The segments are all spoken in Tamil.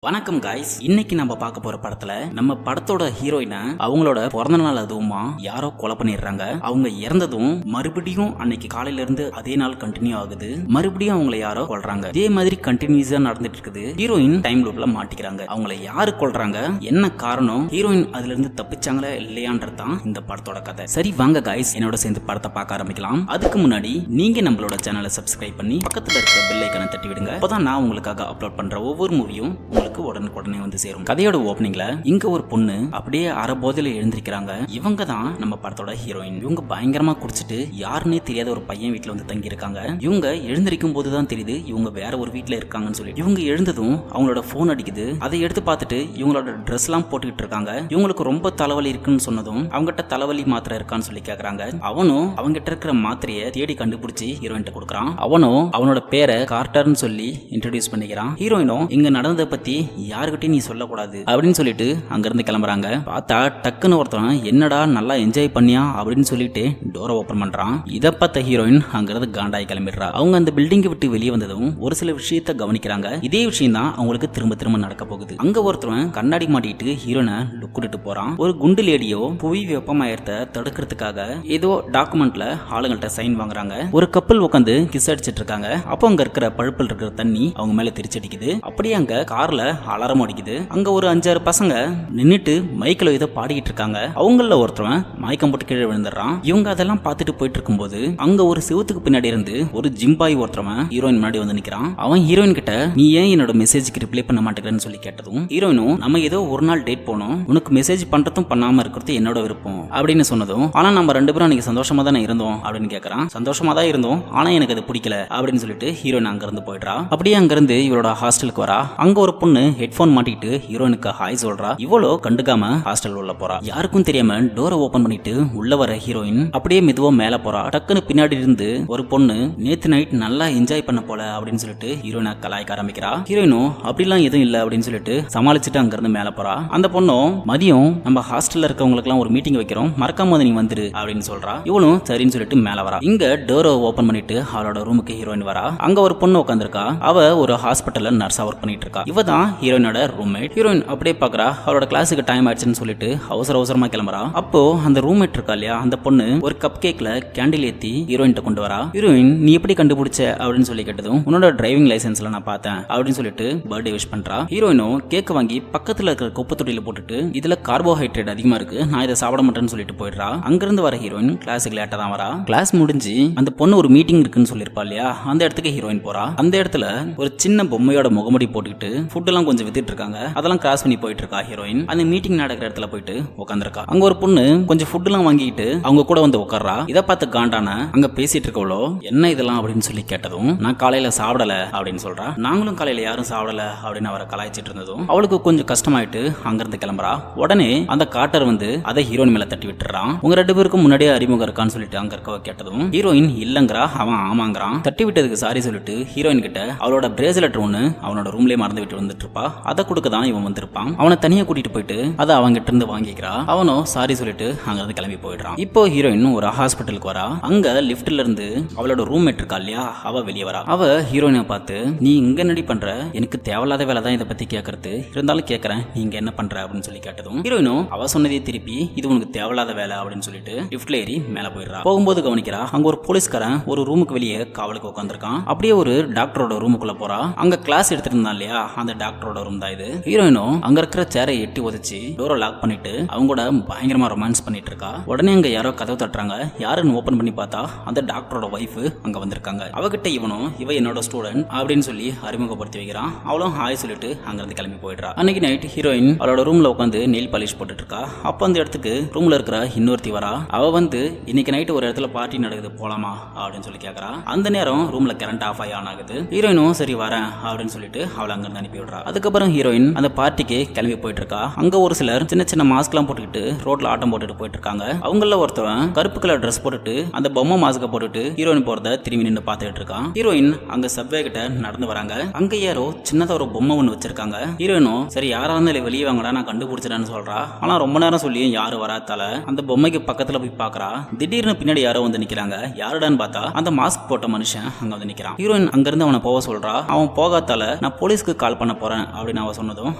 வணக்கம் காய்ஸ், இன்னைக்கு நம்ம பார்க்க போற படத்துல நம்ம படத்தோட ஹீரோயினை அவங்களோட பிறந்த நாள் அதுவுமா யாரோ கொலை பண்ணிடுறாங்க. அவங்க இறந்ததும் மறுபடியும் அன்னைக்கு காலையில இருந்து அதே நாள் கண்டினியூ ஆகுது. மறுபடியும் அவங்கள யாரோ கொல்றாங்க. இதே மாதிரி கண்டினியூஸா நடந்துட்டு இருக்குது. ஹீரோயின் டைம் லூப்ல மாட்டிக்கிறாங்க. அவங்கள யாரு கொல்றாங்க, என்ன காரணம், ஹீரோயின் அதுல இருந்து தப்பிச்சாங்களா இல்லையான்றதுதான் இந்த படத்தோட கதை. சரி வாங்க காய்ஸ், என்னோட சேர்ந்து படத்தை பார்க்க ஆரம்பிக்கலாம். அதுக்கு முன்னாடி நீங்க நம்மளோட சேனலை சப்ஸ்கிரைப் பண்ணி பக்கத்துல இருக்க பெல் ஐகானை தட்டி விடுங்க. அப்பதான் நான் உங்களுக்காக அப்லோட் பண்ற ஒவ்வொரு மூவியும் உடனே வந்து சேரும். கதையோட ஓப்பனிங்ல இங்க ஒரு பொண்ணு அப்படியே அரைபோதையில எழுந்திருக்கிறாங்க. இவங்க தான் நம்ம படத்தோட ஹீரோயின். இவங்க பயங்கரமா குடிச்சிட்டு யாருன்னே தெரியாத ஒரு பையன் வீட்டுல வந்து தங்கி இருக்காங்க. இவங்க எழுந்திருக்கும் போதுதான் தெரியுது இவங்க வேற ஒரு வீட்டுல இருக்காங்கன்னு சொல்லி. இவங்க எழுந்ததும் அவங்களோட போன் அடிக்குது. அதை எடுத்து பார்த்துட்டு இவங்களோட ட்ரெஸ் எல்லாம் போட்டுக்கிட்டு இருக்காங்க. இவங்களுக்கு ரொம்ப தலைவலி இருக்குன்னு சொன்னதும் அவங்ககிட்ட தலைவலி மாத்திரை இருக்கான்னு சொல்லி கேக்குறாங்க. அவனும் அவங்ககிட்ட இருக்கிற மாத்திரையை தேடி கண்டுபிடிச்சு ஹீரோயின் கொடுக்குறான். அவனும் அவனோட பேரை கார்ட்டர்னு சொல்லி இன்ட்ரோடியூஸ் பண்ணிக்கிறான். ஹீரோயினும் இங்க நடந்ததை பத்தி யாருக்கிட்டையும் நீ சொல்லக்கூடாது அப்படின்னு சொல்லிட்டு அங்கிருந்து கிளம்புறாங்க. பார்த்தா டக்குன்னு ஒருத்தன் என்னடா நல்லா என்ஜாய் பண்ணியா அப்படின்னு சொல்லிட்டு டோரை ஓபன் பண்றான். இதை பார்த்த ஹீரோயின் அங்கிருந்து காண்டாய் கிளம்பிடுறா. அவங்க அந்த பில்டிங்கை விட்டு வெளியே வந்ததும் ஒரு சில விஷயத்த கவனிக்கிறாங்க. இதே விஷயம் தான் அவங்களுக்கு திரும்ப திரும்ப நடக்க போகுது. அங்க ஒருத்தன் கண்ணாடி மாட்டிட்டு ஹீரோயினை லுக் விட்டு போறான். ஒரு குண்டு லேடியோ புவி வெப்பமாயத்தை தடுக்கிறதுக்காக ஏதோ டாக்குமெண்ட்ல ஆளுங்கள்ட்ட சைன் வாங்குறாங்க. ஒரு கப்பல் உட்காந்து கிஸ் அடிச்சிட்டு இருக்காங்க. அப்போ அங்க இருக்கிற பழுப்பில் இருக்கிற தண்ணி அவங்க மேல தெரிச்சடிக்குது. அப்படியே அங்க கார்ல அலாரம் அடிக்குது. அங்க ஒரு 5-6 பசங்க நின்னுட்டு மைக்கில் ஏதோ பாடிக்கிட்டு இருக்காங்க. அவங்கள ஒருத்தவன் மயக்கம் போட்டு கீழே விழுந்துடுறான். இவங்க அதெல்லாம் பார்த்துட்டு போயிட்டு இருக்கும்போது அங்க ஒரு செவுத்துக்கு பின்னாடி இருந்து ஒரு ஜிம்பாய் ஒருத்தவன் ஹீரோயின் முன்னாடி வந்து நிக்கிறான். அவன் ஹீரோயின் கிட்ட நீ ஏன் என்னோட மெசேஜ்க்கு ரிப்ளை பண்ண மாட்டேங்கிறன்னு சொல்லி கேட்டதும் ஹீரோயினும் நம்ம ஏதோ ஒரு நாள் டேட் போனோம், உனக்கு மெசேஜ் பண்றதும் பண்ணாம இருக்கிறது என்னோட விருப்பம் அப்படின்னு சொன்னதும் ஆனா நம்ம 2 பேரும் அன்னைக்கு சந்தோஷமா தானே இருந்தோம் அப்படின்னு கேட்கறான். சந்தோஷமா தான் இருந்தோம், ஆனா எனக்கு அது பிடிக்கல அப்படின்னு சொல்லிட்டு ஹீரோயின் அங்க இருந்து போயிடுறா. அப்படியே அங்க இருந்து இவளோட ஹாஸ்டலுக்கு வரா. அங்க ஒரு பொண்ணு ஹெட்போன் மாட்டிட்டு ஹீரோயினுக்கு ஹாய் சொல்றா. இவ்வளோ கண்டுக்காம ஹாஸ்டல் உள்ள போறா. யாருக்கும் தெரியாம டோரை ஓபன் பண்ணிட்டு உள்ள வர ஹீரோயின் அப்படியே மெதுவா மேல போறா. டக்குன்னு பின்னாடி இருந்து ஒரு பொண்ணு நேத்து நைட் நல்லா என்ஜாய் பண்ண போல அப்படின்னு சொல்லிட்டு ஹீரோயினை கலாய்க்க ஆரம்பிக்கிறா. ஹீரோயினும் அப்படிலாம் எதுவும் இல்ல அப்படின்னு சொல்லிட்டு சமாளிச்சுட்டு அங்க இருந்து மேல போறா. அந்த பொண்ணும் மதியம் நம்ம ஹாஸ்டல்ல இருக்கவங்களுக்கு எல்லாம் ஒரு மீட்டிங் வைக்கிறோம், மறக்காம நீ வந்துரு அப்படின்னு சொல்றா. இவளும் சரின்னு சொல்லிட்டு மேல வரா. இங்க டோரை ஓபன் பண்ணிட்டு அவளோட ரூமுக்கு ஹீரோயின் வரா. அங்க ஒரு பொண்ணு உட்காந்துருக்கா. அவ ஒரு ஹாஸ்பிட்டல்ல நர்ஸா ஒர்க் பண்ணிட்டு இருக்கா. இவ தான் ஹீரோயினோட ரூம்மேட். ஹீரோயின் அப்படியே பாக்குறா. அவளோட கிளாஸுக்கு டைம் ஆயிடுச்சுன்னு சொல்லிட்டு அவசரமா கிளம்புறா. அப்போ அந்த ரூம்மேட் இருக்கா இல்லையா, அந்த பொண்ணு ஒரு கப் கேக்ல கேண்டில் ஏத்தி ஹீரோயின் கொண்டு வரா. ஹீரோயின் நீ எப்படி கண்டுபிடிச்ச அப்படின்னு சொல்லி கேட்டதும் உன்னோட டிரைவிங் லைசன்ஸ்ல நான் பார்த்தேன் அப்படின்னு சொல்லிட்டு பர்த்டே விஷ் பண்றா. ஹீரோயினும் கேக் வாங்கி பக்கத்துல இருக்கிற குப்பை தொட்டியில போட்டுட்டு இதுல கார்போஹைட்ரேட் அதிகமா இருக்கு, நான் இதை சாப்பிட மாட்டேன்னு சொல்லிட்டு போயிடுறா. அங்கிருந்து வர ஹீரோயின் கிளாஸுக்கு லேட்டா தான் வரா. கிளாஸ் முடிஞ்சு அந்த பொண்ணு ஒரு மீட்டிங் இருக்குன்னு சொல்லிருப்பா இல்லையா, அந்த இடத்துக்கு ஹீரோயின் போறா. அந்த இடத்துல ஒரு சின்ன பொம்மையோட முகமுடி போட்டுக்கிட்டு ஃபுட் எல்லாம் கொஞ்சம் வித்துட்டு இருக்காங்க. அதெல்லாம் கிராஸ் பண்ணி போயிட்டு இருக்கா ஹீரோயின். அந்த மீட்டிங் நடக்கிற இடத்துல போயிட்டு உட்காந்துருக்கா. அங்க ஒரு பொண்ணு கொஞ்சம் ஃபுட் எல்லாம் வாங்கிட்டு அவங்க கூட வந்து உட்கார்றா. இதை பார்த்து காண்டான அங்க பேசிட்டு இருக்கவளோ என்ன இதெல்லாம் அப்படின்னு சொல்லி கேட்டதும் நான் காலையில சாப்பிடல அப்படின்னு சொல்றா. நாங்களும் காலையில யாரும் சாப்பிடல அப்படின்னு அவரை கலாய்ச்சிட்டு இருந்ததும் அவளுக்கு கொஞ்சம் கஷ்டமாயிட்டு அங்கிருந்து கிளம்புறா. உடனே அந்த காட்டர் வந்து அதை ஹீரோயின் மேல தட்டி விட்டுறான். உங்க 2 பேருக்கும் முன்னாடியே அறிமுகம் இருக்கான்னு சொல்லிட்டு அங்க இருக்க கேட்டதும் ஹீரோயின் இல்லங்கிறா, அவன் ஆமாங்கிறான். தட்டி விட்டதுக்கு சாரி சொல்லிட்டு ஹீரோயின் கிட்ட அவளோட பிரேஸ்லெட் ஒண்ணு அவனோட ரூம்லயே மறந்து விட்டு வந்துட்டு இருப்பா. அதை கொடுக்க தான் இவன் வந்திருப்பான். அவனை தனியா கூட்டிட்டு போயிட்டு அதை அவங்கிட்ட இருந்து வாங்கிக்கிறா. அவனும் சாரி சொல்லிட்டு அங்க இருந்து கிளம்பி போயிடுறான். இப்போ ஹீரோயின் ஒரு ஹாஸ்பிட்டலுக்கு வரா. அங்க லிப்ட்ல இருந்து அவளோட ரூம்மேட் இருக்கா இல்லையா, அவ வெளியே வரா. அவ ஹீரோயினை பார்த்து நீ இங்க நடி பண்ற, எனக்கு தேவையில்லாத வேலை தான் இதை பத்தி கேட்கறது, இருந்தாலும் கேட்கறேன் நீங்க என்ன பண்ற அப்படின்னு சொல்லி கேட்டதும் ஹீரோயினும் அவ சொன்னதே திருப்பி இது உனக்கு தேவையில்லாத வேலை அப்படின்னு சொல்லிட்டு லிப்ட்ல ஏறி மேல போயிடுறா. போகும்போது கவனிக்கிறா அங்க ஒரு போலீஸ்காரன் ஒரு ரூமுக்கு வெளியே காவலுக்கு உட்காந்துருக்கான். அப்படியே ஒரு டாக்டரோட ரூமுக்குள்ள போறா. அங்க கிளாஸ் எடுத்துட்டு இருந்தா இல்லையா, அந்த டாக்டரோட ரூம் தான் இது. ஹீரோயினும் அங்க இருக்கிற சேரை எட்டி உதச்சி டோரை லாக் பண்ணிட்டு அவங்க கூட பயங்கரமா ரொமான்ஸ் பண்ணிட்டு இருக்கா. உடனே அங்க யாரோ கதவு தட்டுறாங்க. யாருன்னு ஓபன் பண்ணி பார்த்தா அந்த டாக்டரோட வைஃப் அங்க வந்திருக்காங்க. அவகிட்ட இவனும் இவ என்னோட ஸ்டூடெண்ட் அப்படின்னு சொல்லி அறிமுகப்படுத்தி வைக்கிறான். அவளும் ஹாய் சொல்லிட்டு அங்க இருந்து கிளம்பி போயிடுறா. அன்னைக்கு நைட் ஹீரோயின் அவளோட ரூம்ல உட்காந்து நெயில் பாலிஷ் போட்டுட்டு இருக்கா. அப்ப அந்த இடத்துக்கு ரூம்ல இருக்கிற இன்னொருத்தி வரா. அவ வந்து இன்னைக்கு நைட் ஒரு இடத்துல பார்ட்டி நடக்குது போலாமா அப்படின்னு சொல்லி கேக்குறா. அந்த நேரம் ரூம்ல கரண்ட் ஆஃப் ஆகி ஆன் ஆகுது. ஹீரோயினும் சரி வரேன் அப்படின்னு சொல்லிட்டு அவளை அங்க இருந்து அனுப்பி விடுறா. அதுக்கப்புறம் ஹீரோயின் அந்த பார்ட்டிக்கு கிளம்பி போயிட்டு இருக்கா. அங்க ஒரு சிலர் சின்ன சின்ன மாஸ்க் எல்லாம் போட்டுக்கிட்டு ரோட்ல ஆட்டம் போட்டுட்டு போயிட்டு இருக்காங்க. அவங்கள ஒருத்தவன் கருப்பு கலர் ட்ரெஸ் போட்டுட்டு அந்த பொம்மை மாஸ்க போட்டுட்டு ஹீரோயின் போறத திரும்பி நின்று பார்த்துட்டு இருக்கான். ஹீரோயின் அங்க சப்வே கிட்ட நடந்து வராங்க. அங்க யாரோ சின்னதா ஒரு பொம்மை ஒண்ணு வச்சிருக்காங்க. ஹீரோயினும் சரி யாரா இருந்தாலும் வெளியே வாங்கடா நான் கண்டுபிடிச்சிட்டேன்னு சொல்றா. ஆனா ரொம்ப நேரம் சொல்லியும் யாரும் வராதால அந்த பொம்மைக்கு பக்கத்துல போய் பாக்குறா. திடீர்னு பின்னாடி யாரோ வந்து நிக்கிறாங்க. யாருடான்னு பார்த்தா அந்த மாஸ்க் போட்ட மனுஷன் அங்க வந்து நிக்கிறான். ஹீரோயின் அங்க இருந்து அவனை போக சொல்றா. அவன் போகாதால நான் போலீஸ்க்கு கால் பண்ண போறேன் போறேன் அப்படின்னு அவ சொன்னதும்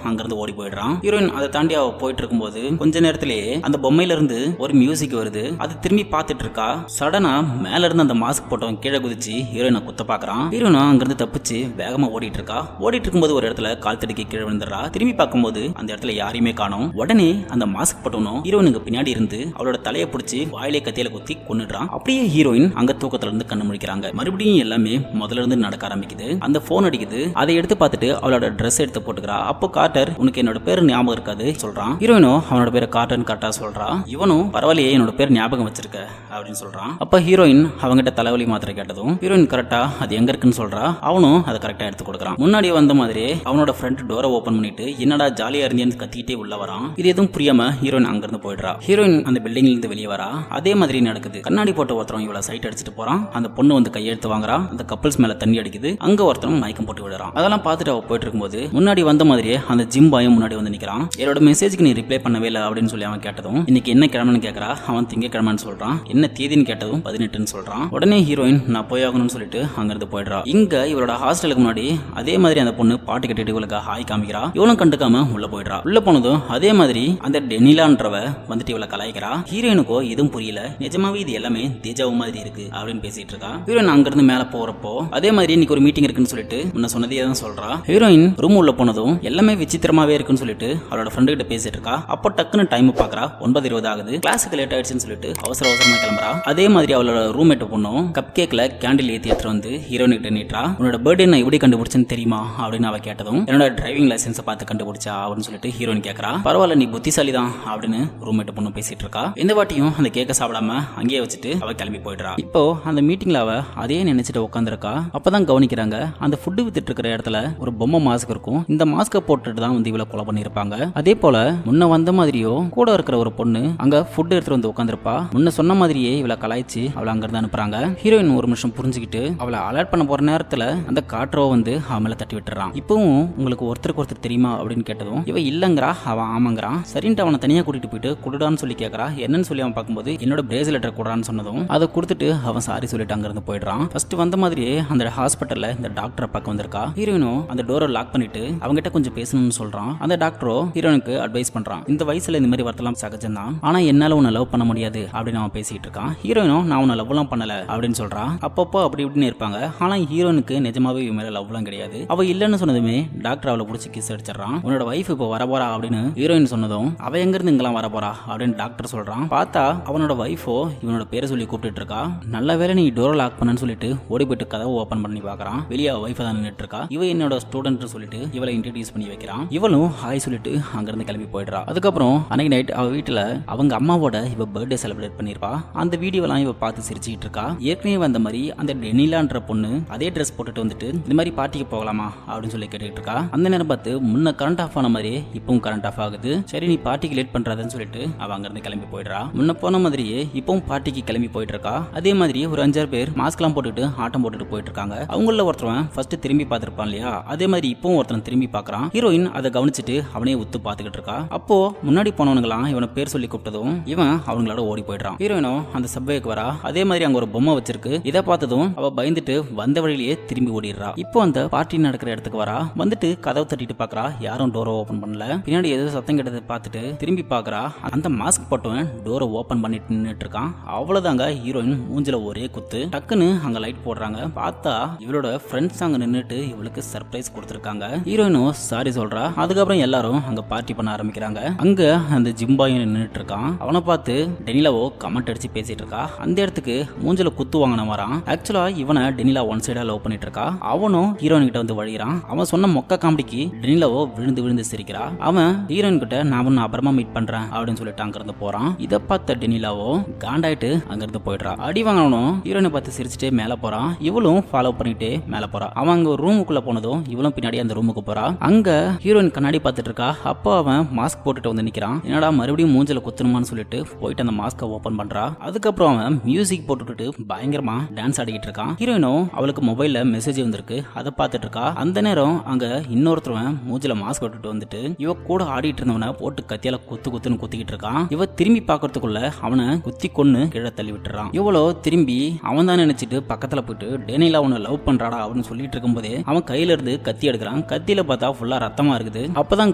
அங்கிருந்து ஓடி போயிடுறான். ஹீரோயின் அதை தாண்டி அவ போயிட்டு இருக்கும்போது கொஞ்ச நேரத்திலேயே அந்த பொம்மையில இருந்து ஒரு மியூசிக் வருது. அது திரும்பி பார்த்துட்டு இருக்கா. சடனா மேல இருந்து அந்த மாஸ்க் போட்டவன் கீழே குதிச்சு ஹீரோயினை குத்த பாக்குறான். ஹீரோயினும் அங்கிருந்து தப்பிச்சு வேகமா ஓடிட்டு இருக்கா. ஓடிட்டு இருக்கும்போது ஒரு இடத்துல கால் தடுக்கி கீழே விழுந்துடுறா. திரும்பி பார்க்கும்போது அந்த இடத்துல யாரையுமே காணோம். உடனே அந்த மாஸ்க் போட்டவனும் ஹீரோயினுக்கு பின்னாடி இருந்து அவளோட தலையை பிடிச்சி வாயிலே கத்தியில குத்தி கொன்னுடுறான். அப்படியே ஹீரோயின் அங்க தூக்கத்துல இருந்து கண்ணு முழிக்கிறாங்க. மறுபடியும் எல்லாமே முதல்ல இருந்து நடக்க ஆரம்பிக்குது. அந்த போன் அடிக்குது. அதை எடுத்து பார்த்துட்டு அவளோட ட்ரெஸ் எடுத்து போட்டுக்கிறா. அப்போ கார்ட்டர் உனக்கு என்னோட பேர் ஞாபகம் இருக்காது சொல்றான். ஹீரோயினும் அவனோட பேரை கார்ட்டர்னு கரெக்டா சொல்றா. இவனும் பரவாயில்லையே என்னோட பேர் ஞாபகம் வச்சிருக்க அப்படின்னு சொல்றான். அப்ப ஹீரோயின் அவங்கிட்ட தலைவலி மாத்திரை கேட்டதும் ஹீரோயின் கரெக்டா அது எங்க இருக்குன்னு சொல்றா. அவனும் அதை கரெக்டா எடுத்து கொடுக்குறான். முன்னாடி வந்த மாதிரி அவனோட ஃப்ரெண்ட் டோரை ஓபன் பண்ணிட்டு என்னடா ஜாலியா இருந்தேன்னு கத்திக்கிட்டே உள்ள வரான். இது எதுவும் புரியாம ஹீரோயின் அங்கிருந்து போயிடுறா. ஹீரோயின் அந்த பில்டிங்ல இருந்து வெளியே வரா. அதே மாதிரி நடக்குது. கண்ணாடி போட்ட ஒருத்தரும் இவளை சைட் அடிச்சுட்டு போறான். அந்த பொண்ணு வந்து கையெழுத்து வாங்குறா. அந்த கப்பல்ஸ் மேல தண்ணி அடிக்குது. அங்க ஒருத்தரும் மயக்கம் போட்டு விடுறான். அதெல்லாம் பார்த்துட்டு அவ போயிட்டு இருக்கும்போது முன்னாடி வந்த மாதிரியே அந்த ஜிம் பாயும் முன்னாடி வந்து நிக்கிறான். என்னோட மெசேஜ்க்கு நீ ரிப்ளை பண்ணவே இல்லை அப்படின்னு சொல்லி அவன் கேட்டதும் இன்னைக்கு என்ன கிழமைன்னு கேட்கறா. அவன் திங்கக்கிழமைன்னு சொல்றான். என்ன தேதின்னு கேட்டதும் 18ன்னு சொல்றான். உடனே ஹீரோயின் நான் போய் ஆகணும்னு சொல்லிட்டு அங்கிருந்து போயிடுறா. இங்க இவரோட ஹாஸ்டலுக்கு முன்னாடி அதே மாதிரி அந்த பொண்ணு பாட்டு கட்டிட்டு இவளுக்கு ஹாய் காமிக்கிறா. இவளும் கண்டுக்காம உள்ள போயிடுறா. உள்ள போனதும் அதே மாதிரி அந்த டெனிலான்றவ வந்துட்டு இவளை கலாய்க்கிறா. ஹீரோயினுக்கோ எதுவும் புரியல. நிஜமாவே இது எல்லாமே தேஜாவு மாதிரி இருக்கு அப்படின்னு பேசிட்டு இருக்கா. ஹீரோயின் அங்கிருந்து மேல போறப்போ அதே மாதிரி இன்னைக்கு ஒரு மீட்டிங் இருக்குன்னு சொல்லிட்டு முன்ன சொன்னதே தான் சொல்றா. ஹீரோயின் ரூம் உள்ள போனதும் எல்லாமே விசித்திரமாவே இருக்குன்னு சொல்லிட்டு அவளோட ஃப்ரெண்டு கிட்ட பேசிட்டு இருக்கா. அப்போ டக்குன்னு டைம் பாக்குறா. 9:20 ஆகுது. கிளாஸுக்கு லேட் ஆயிடுச்சுன்னு சொல்லிட்டு அவசரமா கிளம்புறா. அதே மாதிரி அவளோட ரூம்மேட் பொண்ணும் கப் கேக்ல கேண்டில் ஏத்தி எடுத்து வந்து ஹீரோயின் கிட்ட நீட்டா. உன்னோட பர்த்டே நான் எப்படி கண்டுபிடிச்சேன்னு தெரியுமா அப்படின்னு அவ கேட்டதும் என்னோட டிரைவிங் லைசன்ஸ் பார்த்து கண்டுபிடிச்சா அப்படின்னு சொல்லிட்டு ஹீரோயின் கேட்கறா. பரவாயில்ல நீ புத்திசாலி தான் அப்படின்னு ரூம்மேட் பொண்ணு பேசிட்டு இருக்கா. இந்த வாட்டியும் அந்த கேக்க சாப்பிடாம அங்கேயே வச்சுட்டு அவ கிளம்பி போயிடுறா. இப்போ அந்த மீட்டிங்ல அவ அதே நினைச்சிட்டு உட்காந்துருக்கா. அப்பதான் கவனிக்கிறாங்க அந்த ஃபுட்டு வித்துட்டு இருக்கிற இடத்துல ஒரு பொம்மை மாஸ்க் இருக்கும். இந்த மாஸ்கை போட்டுட்டு தான் வந்து இவளை கொலை பண்ணிருப்பாங்க. அதே போல முன்ன வந்த மாதிரியோ கூட இருக்கிற ஒரு பொண்ணு அங்க ஃபுட் எடுத்துட்டு வந்து உட்காந்துருப்பா. முன்ன சொன்ன மாதிரியே இவளை கலாய்ச்சி அவளை அங்கிருந்து அனுப்புறாங்க. ஹீரோயின் ஒரு நிமிஷம் புரிஞ்சுக்கிட்டு அவளை அலர்ட் பண்ண போற நேரத்துல அந்த காற்றோ வந்து அவன் மேல தட்டி விட்டுறான். இப்பவும் உங்களுக்கு ஒருத்தருக்கு ஒருத்தர் தெரியுமா அப்படின்னு கேட்டதும் இவ இல்லங்கிறா. அவன் ஆமாங்கிறான். சரின்ட்டு அவனை தனியா கூட்டிட்டு போயிட்டு குடுடான்னு சொல்லி கேட்கறா. என்னன்னு சொல்லி அவன் பார்க்கும்போது என்னோட பிரேஸ்லெட்டர் கூடான்னு சொன்னதும் அதை கொடுத்துட்டு அவன் சாரி சொல்லிட்டு அங்கிருந்து போயிடுறான். ஃபர்ஸ்ட் வந்த மாதிரியே அந்த ஹாஸ்பிட்டல்ல இந்த டாக்டரை பார்க்க வந்திருக்கா. ஹீரோயினும் அந்த டோரை லாக் பண்ணிட்டு அவங்ககிட்ட கொஞ்சம் பேசணும்னு சொல்றான். அந்த டாக்டரோ ஹீரோனுக்கு அட்வைஸ் பண்றான். இந்த வயசுல இந்த மாதிரி வரலாம் சகஜம் தான். ஆனா என்னால உன்னை லவ் பண்ண முடியாது அப்படின்னு அவன் பேசிட்டு இருக்கான். ஹீரோயினும் நான் உன்னை லவ்லாம் பண்ணல அப்படின்னு சொல்றான். அப்பப்போ அப்படி இப்படின்னு இருப்பாங்க. ஆனா ஹீரோனுக்கு நிஜமாவே இவன் மேல லவ்லாம் கிடையாது. அவ இல்லன்னு சொன்னதுமே டாக்டர் அவளை பிடிச்சி கிஸ் அடிச்சிடறான். உன்னோட வைஃப் இப்போ வர போறா அப்படின்னு ஹீரோயின் சொன்னதும் அவ எங்க இருந்து இங்கெல்லாம் வர போறா அப்படின்னு டாக்டர் சொல்றான். பார்த்தா அவனோட வைஃபோ இவனோட பேரை சொல்லி கூப்பிட்டு இருக்கா. நல்ல வேலை நீ டோரை லாக் பண்ணன்னு சொல்லிட்டு ஓடி போயிட்டு கதவை ஓபன் பண்ணி பாக்குறான். வெளியே வைஃப் தான் நின்றுட்டு இருக்கா. இவ என்னோட ஸ்டூடெண்ட் சொல்லிட்டு இவளை இன்ட்ரோடியூஸ் பண்ணி வைக்கிறான். இவளும் ஹாய் சொல்லிட்டு அங்கிருந்து கிளம்பி போயிடுறா. அதுக்கப்புறம் அன்னைக்கு நைட் அவ வீட்டுல அவங்க அம்மாவோட இவ பர்த்டே செலிப்ரேட் பண்ணிருப்பா. அந்த வீடியோலாம் இவ பார்த்து சிரிச்சுட்டு இருக்கா. ஏற்கனவே வந்த மாதிரி அந்த டெனிலான்ற பொண்ணு அதே ட்ரெஸ் போட்டுட்டு வந்துட்டு இந்த மாதிரி பார்ட்டிக்கு போகலாமா அப்படின்னு சொல்லி கேட்டுட்டு இருக்கா. அந்த நேரம் பார்த்து முன்ன கரண்ட் ஆஃப் ஆன மாதிரி இப்பவும் கரண்ட் ஆஃப் ஆகுது. சரி நீ பார்ட்டிக்கு லேட் பண்றதுன்னு சொல்லிட்டு அவ அங்கிருந்து கிளம்பி போயிடுறா. முன்ன போன மாதிரியே இப்பவும் பார்ட்டிக்கு கிளம்பி போயிட்டு இருக்கா. அதே மாதிரி ஒரு 5-6 பேர் மாஸ்க் எல்லாம் போட்டுட்டு ஆட்டம் போட்டுட்டு போயிட்டு இருக்காங்க. அவங்கள ஒருத்தவன் ஃபர்ஸ்ட் திரும்பி பார்த்திருப்பான் இல்லையா, அதே மாதிரி இப்பவும் ஒருத்தன் திரும்பி பார்க்கறான். ஹீரோயின் அதை கவனிச்சுட்டு அவனே உத்து பார்த்துக்கிட்டு இருக்கா. அப்போ முன்னாடி போனவனுங்களாம் இவனை பேர் சொல்லி கூப்பிட்டதும் இவன் அவங்களோட ஓடி போயிடுறான். ஹீரோயினும் அந்த சப்வேக்கு வரா. அதே மாதிரி அங்க ஒரு பொம்மை வச்சிருக்கு. இதை பார்த்ததும் அவ பயந்துட்டு வந்த வழியிலேயே திரும்பி ஓடிடுறா. இப்போ அந்த பார்ட்டி நடக்கிற இடத்துக்கு வரா. வந்துட்டு கதவை தட்டிட்டு பாக்குறா. யாரும் டோரை ஓபன் பண்ணல. பின்னாடி ஏதோ சத்தம் கேட்டதை பார்த்துட்டு திரும்பி பாக்குறா. அந்த மாஸ்க் போட்டவன் டோரை ஓபன் பண்ணிட்டு நின்னுட்டு இருக்கான். அவ்வளவுதாங்க ஹீரோயின் மூஞ்சில ஒரே குத்து. டக்குன்னு அங்க லைட் போடுறாங்க. பார்த்தா இவளோட ஃப்ரெண்ட்ஸ் அங்க நின்னுட்டு இவளுக்கு சர்ப்ரைஸ் கொடுத்திருக்காங்க. ஹீரோயினும் சாரி சொல்றா. அதுக்கப்புறம் எல்லாரும் அங்க பார்ட்டி பண்ண ஆரம்பிக்கிறாங்க. அங்க அந்த ஜிம்பாயும் நின்னுட்டு இருக்கான். அவனை பார்த்து டெனிலாவோ கமெண்ட் அடிச்சு பேசிட்டு இருக்கா. அந்த இடத்துக்கு மூஞ்சில குத்து வாங்கின வரான். ஆக்சுவலா இவனை டெனிலா ஒன் சைடா லவ் பண்ணிட்டு இருக்கா. அவனும் ஹீரோயின் கிட்ட வந்து வழிகிறான். அவன் சொன்ன மொக்க காமெடிக்கு டெனிலாவோ விழுந்து விழுந்து சிரிக்கிறா. அவன் ஹீரோயின் கிட்ட நான் உன்னை அப்புறமா மீட் பண்றேன் அப்படின்னு சொல்லிட்டு அங்கிருந்து போறான். இதை பார்த்த டெனிலாவோ காண்டாயிட்டு அங்கிருந்து போயிடுறா. அடி வாங்கணும் ஹீரோயினை பார்த்து சிரிச்சுட்டே மேல போறான். இவளும் ஃபாலோ பண்ணிட்டே மேல போறா. அவன் அங்க ஒரு ரூமுக்குள்ள போனதும் இவளும் பின்னாடி அந்த ரூமுக்கு போறா. அங்க ஹீரோயின் கண்ணாடி பார்த்துட்டு இருக்கா. அப்போ அவன் மாஸ்க் போட்டுட்டு வந்து நிக்கிறான். என்னடா மறுபடியும் மூஞ்சில குத்துணுமான்னு சொல்லிட்டு போயிட்டு அந்த மாஸ்கை ஓபன் பண்றா. அதுக்கப்புறம் அவன் மியூசிக் போட்டுட்டு பயங்கரமா டான்ஸ் ஆடிக்கிட்டு இருக்கான். ஹீரோயினும் அவளுக்கு மொபைல்ல மெசேஜ் வந்திருக்கு. அதை பார்த்துட்டு இருக்கா. அந்த நேரம் அங்க இன்னொருத்தவன் மூஞ்சில மாஸ்க் போட்டுட்டு வந்துட்டு இவ கூட ஆடிட்டு இருந்தவனை போட்டு கத்தியால குத்துன்னு குத்திக்கிட்டு இருக்கான். இவ திரும்பி பாக்குறதுக்குள்ள அவனை குத்தி கொன்னு கீழே தள்ளி விட்டுறான். இவ்வளோ திரும்பி அவன் தான் நினைச்சிட்டு பக்கத்துல போயிட்டு டேனிலா அவனை லவ் பண்றாடா அப்படின்னு சொல்லிட்டு இருக்கும்போதே அவன் கையில இருந்து கத்தி எடுக்கிறான். கத்தியில பார்த்தா ஃபுல்லா ரத்தமா இருக்குது. அப்பதான்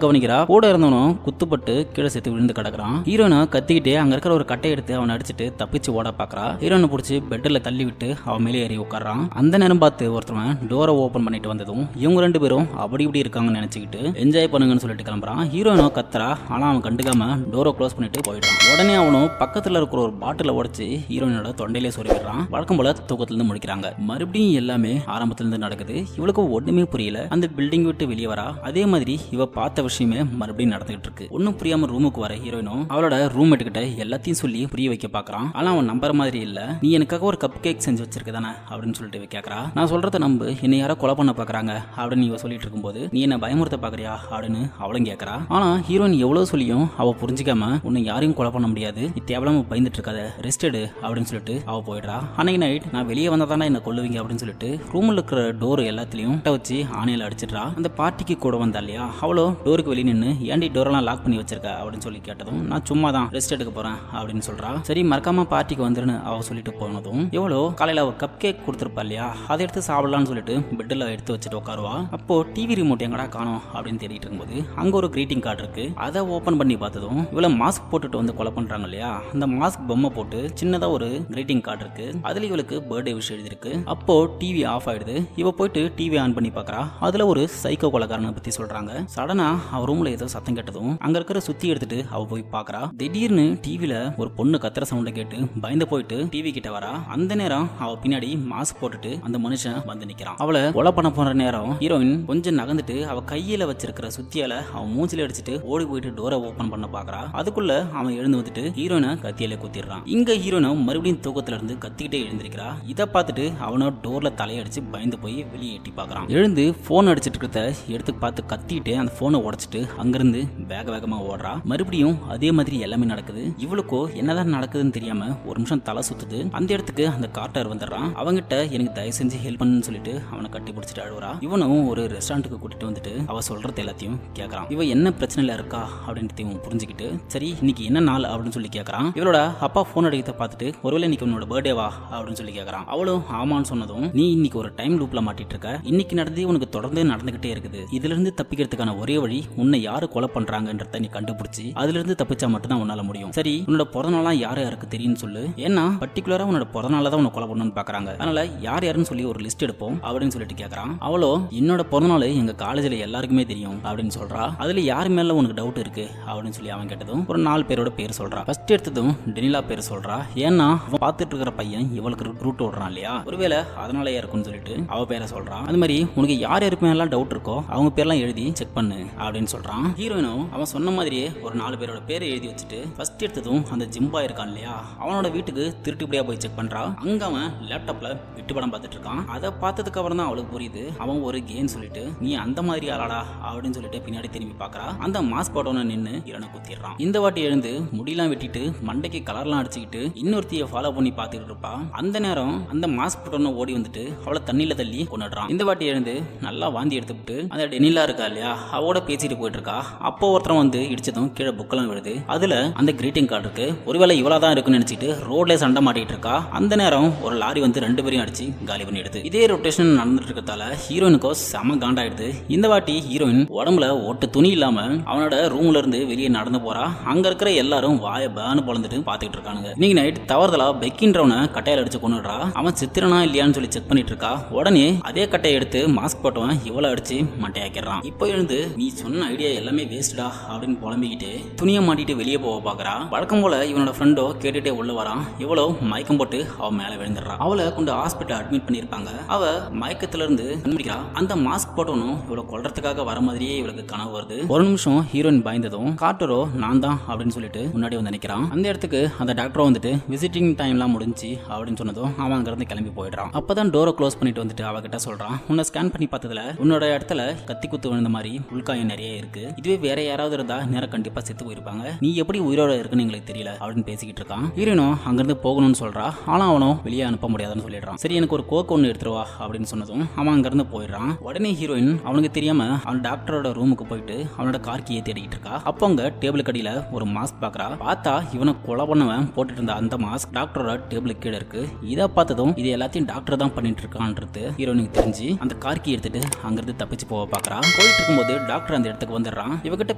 கவனிக்கிறா கூட இருந்தவனும் குத்துப்பட்டு கீழே செத்து விழுந்து கிடக்குறான். ஹீரோயினை கத்திக்கிட்டே அங்க இருக்கிற ஒரு கட்டை எடுத்து அவனை அடிச்சுட்டு தப்பிச்சு ஓட பாக்குறா. ஹீரோயினை பிடிச்சி பெட்ல தள்ளி விட்டு அவன் மேலே ஏறி உட்காரான். அந்த நேரம் பார்த்து ஒருத்தவன் டோரை ஓபன் பண்ணிட்டு வந்ததும் இவங்க 2 பேரும் அப்படி இப்படி இருக்காங்கன்னு நினைச்சுக்கிட்டு என்ஜாய் பண்ணுங்கன்னு சொல்லிட்டு கிளம்புறான். ஹீரோயினோ கத்துறா. ஆனா அவன் கண்டுக்காம டோரை க்ளோஸ் பண்ணிட்டு போயிடுறான். உடனே அவனும் பக்கத்துல இருக்கிற ஒரு பாட்டில உடைச்சு ஹீரோயினோட தொண்டையிலே சொருவிடுறான். வழக்கம் போல தூக்கத்துல இருந்து முடிக்கிறாங்க. மறுபடியும் எல்லாமே ஆரம்பத்துல இருந்து நடக்குது. இவளுக்கு ஒண்ணுமே புரியல. அந்த பில்டிங் விட்டு வெளியே வரா. அதே மாதிரி இவ பார்த்த விஷயமே மறுபடியும் நடந்துகிட்டு இருக்கு. ஒன்னும் புரியாம ரூமுக்கு வர ஹீரோயினும் அவளோட ரூம்மேட் கிட்ட எல்லாத்தையும் சொல்லி புரிய வைக்க பாக்குறான். ஆனா அவன் நம்புற மாதிரி இல்ல. நீ எனக்காக ஒரு கப் கேக் செஞ்சு வச்சிருக்க தானே அப்படின்னு சொல்லிட்டு கேக்குறா. நான் சொல்றத நம்பு, என்னை யாரோ கொலை பண்ண பாக்குறாங்க அப்படின்னு இவ சொல்லிட்டு இருக்கும்போது நீ என்ன பயமுறுத்த பாக்குறியா அப்படின்னு அவளும் கேக்குறா. ஆனா ஹீரோயின் எவ்வளவு சொல்லியும் அவ புரிஞ்சுக்காம உன்னை யாரையும் கொலை பண்ண முடியாது, நீ தேவையில்லாம பயந்துட்டு இருக்காத, ரெஸ்ட் எடு அப்படின்னு சொல்லிட்டு அவ போயிடுறா. அன்னைக்கு நைட் நான் வெளியே வந்தா தானே என்ன கொல்லுவீங்க அப்படின்னு சொல்லிட்டு ரூம்ல இருக்கிற டோர் எல்லாத்துலயும் வச்சு ஆணையில அடிச்சிடுறா. அந்த பார்ட்டிக்கு கூட வந்தா இல்லையா, அவளோ டோருக்கு வெளியே நின்று ஏன்டி டோரெல்லாம் லாக் பண்ணி வச்சிருக்க அப்படின்னு சொல்லி கேட்டதும் நான் சும்மா தான் ரெஸ்ட் எடுக்க போறேன் அப்படின்னு சொல்றா. சரி மறக்காம பார்ட்டிக்கு வந்துருன்னு அவ சொல்லிட்டு போனதும் எவ்வளோ காலையில அவ கப் கேக் கொடுத்துருப்பா இல்லையா, அதை எடுத்து சாப்பிடலாம்னு சொல்லிட்டு பெட்ல எடுத்து வச்சுட்டு உட்காருவா. அப்போ டிவி ரிமோட் எங்கடா காணோம் அப்படின்னு தேடிட்டு இருக்கும்போது அங்க ஒரு கிரீட்டிங் கார்டு இருக்கு. அதை ஓபன் பண்ணி பார்த்ததும் இவ்வளவு மாஸ்க் போட்டுட்டு வந்து கொலை பண்றாங்க இல்லையா, அந்த மாஸ்க் பொம்மை போட்டு சின்னதா ஒரு கிரீட்டிங் கார்டு இருக்கு. அதுல இவளுக்கு பர்த்டே விஷ் எழுதிருக்கு. அப்போ டிவி ஆஃப் ஆயிடுது. இவ போயிட்டு டிவி ஆன் பண்ணி பாக்குறா. அதுல ஒரு சைக்கோ கொலைகாரனை பத்தி சொல்றாங்க. சடனா அவ ரூம்ல ஏதோ சத்தம் கேட்டதும் அங்க இருக்கிற சுத்தி எடுத்துட்டு அவ போய் பாக்குறா. திடீர்னு டிவில ஒரு பொண்ணு கத்துற சவுண்ட கேட்டு பயந்து போயிட்டு டிவி கிட்ட வரா. அந்த நேரம் அவ பின்னாடி மாஸ்க் போட்டுட்டு அந்த மனுஷன் வந்து நிக்கிறான். அவளை கொலை பண்ண போற நேரம் ஹீரோயின் கொஞ்சம் நகர்ந்துட்டு அவ கையில வச்சிருக்கிற சுத்தியால அவன் மூஞ்சில அடிச்சுட்டு ஓடி போயிட்டு டோரை ஓபன் பண்ண பாக்குறா. அதுக்குள்ள அவன் எழுந்து வந்துட்டு ஹீரோயினை கத்தியில குத்திடுறான். இங்க ஹீரோயினும் மறுபடியும் தூக்கத்துல இருந்து கத்திக்கிட்டே எழுந்திருக்கிறா. இதை பார்த்துட்டு அவனோ டோர்ல தலையடிச்சு பயந்து போய் வெளியே எட்டி பாக்குறான். எழுந்து போன் அடிச்சிட்டு இருக்கிறத எடுத்து பார்த்து கத்திட்டு அந்த போனை உடைச்சிட்டு அங்கிருந்து வேகமா ஓடுறா. மறுபடியும் அதே மாதிரி எல்லாமே நடக்குது. இவளுக்கோ என்னதான் நடக்குதுன்னு தெரியாம ஒரு நிமிஷம் தலை சுத்துது. அந்த இடத்துக்கு அந்த கார்ட்டர் வந்துடுறான். அவங்கிட்ட எனக்கு தயவு செஞ்சு ஹெல்ப் பண்ணுன்னு சொல்லிட்டு அவனை கட்டி பிடிச்சிட்டு அழுவுறா. இவனும் ஒரு ரெஸ்டாரண்ட்டுக்கு கூட்டிட்டு வந்துட்டு அவ சொல்றது எல்லாத்தையும் கேட்கறான். இவ என்ன பிரச்சனையில இருக்கா அப்படின்னு புரிஞ்சுக்கிட்டு சரி இன்னைக்கு என்ன நாள் அப்படின்னு சொல்லி கேட்கறான். இவளோட அப்பா போன் அடிக்கிறத பார்த்துட்டு ஒருவேளை இன்னைக்கு உன்னோட பர்த்டேவா அப்படின்னு சொல்லி கேட்கறான். அவளும் ஆமான்னு சொன்னதும் நீ இன்னைக்கு ஒரு டைம் லூப்ல மாட்டிட்டு இருக்க. இன்னைக்கு நடந்தது உனக்கு தொடர்ந்து நடந்துகிட்டே இருக்குது. இதுல இருந்து தப்பிக்கிறதுக்கான ஒரே வழி உன்னை யாரு கொலை பண்றாங்கன்றத நீ கண்டுபிடிச்சு அதுல இருந்து தப்பிச்சா மட்டும் தான் உன்னால முடியும். சரி உன்னோட பிறந்தநாளா யாருக்கு தெரியும்னு சொல்லு. ஏன்னா பர்டிகுலரா உன்னோட பிறந்தநாள தான் உன்னை கொலை பண்ணணும்னு பாக்குறாங்க. அதனால யாருன்னு சொல்லி ஒரு லிஸ்ட் எடுப்போம் அப்படின்னு சொல்லிட்டு கேட்கறான். அவளோ என்னோட பிறந்தநாள் எங்க காலேஜ்ல எல்லாருக்குமே தெரியும் அப்படின்னு சொல்றா. அதுல யாரு மேல உனக்கு டவுட் இருக்கு அப்படின்னு சொல்லி அவன் கேட்டதும் ஒரு 4 பேரோட பேர் சொல்றா. ஃபர்ஸ்ட் எடுத்ததும் டெனிலா பேர் சொல்றா. ஏன்னா அவன் பார்த்துட்டு இருக்கிற பையன் இவளுக்கு ரூட் ஓடுறான் இல்லையா, ஒருவேளை அதனாலயே இருக்கும்னு சொல்லிட்டு அவ பேரை சொல்றான். அது மாதிரி உனக்கு யாருக்கு மேலாம் டவுட் இருக்கோ அவங்க பேர்லாம் எழுதி செக் பண்ணு அப்படின்னு சொல்றான். ஹீரோயினும் அவன் சொன்ன மாதிரியே ஒரு 4 பேரோட பேரை எழுதி வச்சுட்டு ஃபர்ஸ்ட் எடுத்ததும் அந்த ஜிம்பா இருக்கான் இல்லையா, அவனோட வீட்டுக்கு திருட்டுப்படியா போய் செக் பண்றா. அங்க அவன் லேப்டாப்ல விட்டு படம் பார்த்துட்டு இருக்கான். அதை பார்த்ததுக்கு அப்புறம் தான் அவளுக்கு புரியுது அவன் ஒரு கேம் சொல்லிட்டு நீ அந்த மாதிரி ஆளாடா அப்படின்னு சொல்லிட்டு பின்னாடி திரும்பி பாக்குறா. அந்த மாஸ்க் போட்டோன்னு நின்று இவனை குத்திடுறான். இந்த வாட்டி எழுந்து முடியெல்லாம் வெட்டிட்டு மண்டைக்கு கலர்லாம் அடிச்சுக்கிட்டு இன்னொருத்திய ஃபாலோ பண்ணி பார்த்துட்டு இருப்பா. அந்த நேரம் அந்த மாஸ்க் போட்டோன்னு ஓடி வந்துட்டு அவளை தண்ணியில தள்ளி கொண்டுடுறான். இந்த வாட்டி எழுந்து நல்லா வாந்தி எடுத்துக்கிட்டு அந்த டெனிலா இருக்கா இல்லையா அவளோட பேசிட்டு போயிட்டு இருக்கா. அப்போ ஒருத்தரம் வந்து இடிச்சதும் கீழே புக்கெல்லாம் விழுது. அதுல அந்த கிரீட்டிங் கார்டு இருக்கு. ஒருவேளை இவ்வளவுதான் இருக்குன்னு நினைச்சிட்டு ரோட்ல சண்டை மாட்டிட்டு இருக்கா. அந்த நேரம் ஒரு லாரி வந்து 2 பேரையும் அடிச்சு காலி பண்ணிடுது. இதே ரொட்டேஷன் நடந்துட்டு இருக்கிறதால ஹீரோயினுக்கோ செம காண்டாயிடுது. இந்த வாட்டி ஹீரோயின் உடம்புல ஒட்டு துணி இல்லாம அவனோட ரூம்ல இருந்து வெளியே நடந்து போறா. அங்க இருக்கிற எல்லாரும் வாய பேனு பொழந்துட்டு பாத்துக்கிட்டு இருக்கானுங்க. இன்னைக்கு நைட் தவறுதலா பெக்கின்றவனை கட்டையில அடிச்சு கொண்டுடுறா. அவன் சித்திரனா இல்லையான்னு சொல்லி செக் பண்ணிட்டு இருக்கா. உடனே அதே கட்டையை எடுத்து மாஸ்க் போட்டவன் இவ்வளவு அடிச்சு மட்டையாக்கிறான். இப்போ எழுந்து நீ சொன்ன ஐடியா எல்லாமே வேஸ்டா அப்படின்னு புலம்பிக்கிட்டு துணியை மாட்டிட்டு வெளியே போக பாக்குறா. வழக்கம் போல இவனோட ஃப்ரெண்டோ கேட்டுட்டே உள்ள வரான். இவ்வளவு மயக்கம் போட்டு அவ மேல விழுந்துடுறா. அவளை கொண்டு ஹாஸ்பிட்டல் அட்மிட் பண்ணிருப்பாங்க. அவ மயக்கத்துல இருந்து கண்டுபிடிக்கிறா. அந்த மாஸ்க் போட்டவனும் இவ்வளவு கொல்றதுக்காக வர மாதிரியே இவளுக்கு கனவு வருது. ஒரு நிமிஷம் ஹீரோயின் பயந்ததும் கார்ட்டரோ நான் தான் அப்படின்னு சொல்லிட்டு முன்னாடி வந்து நினைக்கிறான். அந்த இடத்துக்கு அந்த டாக்டரோ வந்துட்டு விசிட்டிங் டைம்லாம் முடிஞ்சு அப்படின்னு சொன்னதும் அவன் அங்க இருந்து கிளம்பி போயிடுறான். அப்பதான் டோரை க்ளோஸ் பண்ணிட்டு வந்துட்டு அவகிட்ட சொல்றான், உன்னை ஸ்கேன் பண்ணி பார்த்ததுல உன்னோட இடத்துல கத்தி குத்து விழுந்த மாதிரி உள்காயம் நிறைய இருக்கு. இதுவே வேற யாராவது இருந்தா நேரம் கண்டிப்பா செத்து போயிருப்பாங்க. நீ எப்படி உயிரோட இருக்குன்னு எங்களுக்கு தெரியல அப்படின்னு பேசிக்கிட்டு இருக்கான். ஹீரோயினும் அங்கிருந்து போகணும்னு சொல்றா. ஆனா அவனும் வெளியே அனுப்ப முடியாதுன்னு சொல்லிடுறான். சரி எனக்கு ஒரு கோக் ஒன்று எடுத்துருவா அப்படின்னு சொன்னதும் அவன் அங்கிருந்து போயிடுறான். உடனே ஹீரோயின் அவனுக்கு தெரியாம அவன் டாக்டரோட ரூமுக்கு போயிட்டு அவனோட கார் கீயை தேடிக்கிட்டு இருக்கா. அப்போ அங்க டேபிள் கடியில ஒரு மாஸ்க் பாக்குறா. பார்த்தா இவனை கொலை பண்ணவன் போட்டுட்டு இருந்த அந்த மாஸ்க் டாக்டரோட டேபிள் கீழே இருக்கு. இதை பார்த்ததும் இது எல்லாத்தையும் டாக்டர் தான் பண்ணிட்டு இருக்கான்றது ஹீரோயினுக்கு தெரிஞ்சு அந்த கார் கீ எடுத்துட்டு அங்கிருந்து தப்பிச்சு போக பாக்குறா. போயிட்டு இருக்கும்போது டாக்டர் அந்த இடத்துக்கு வந்துடுறான். இவகிட்ட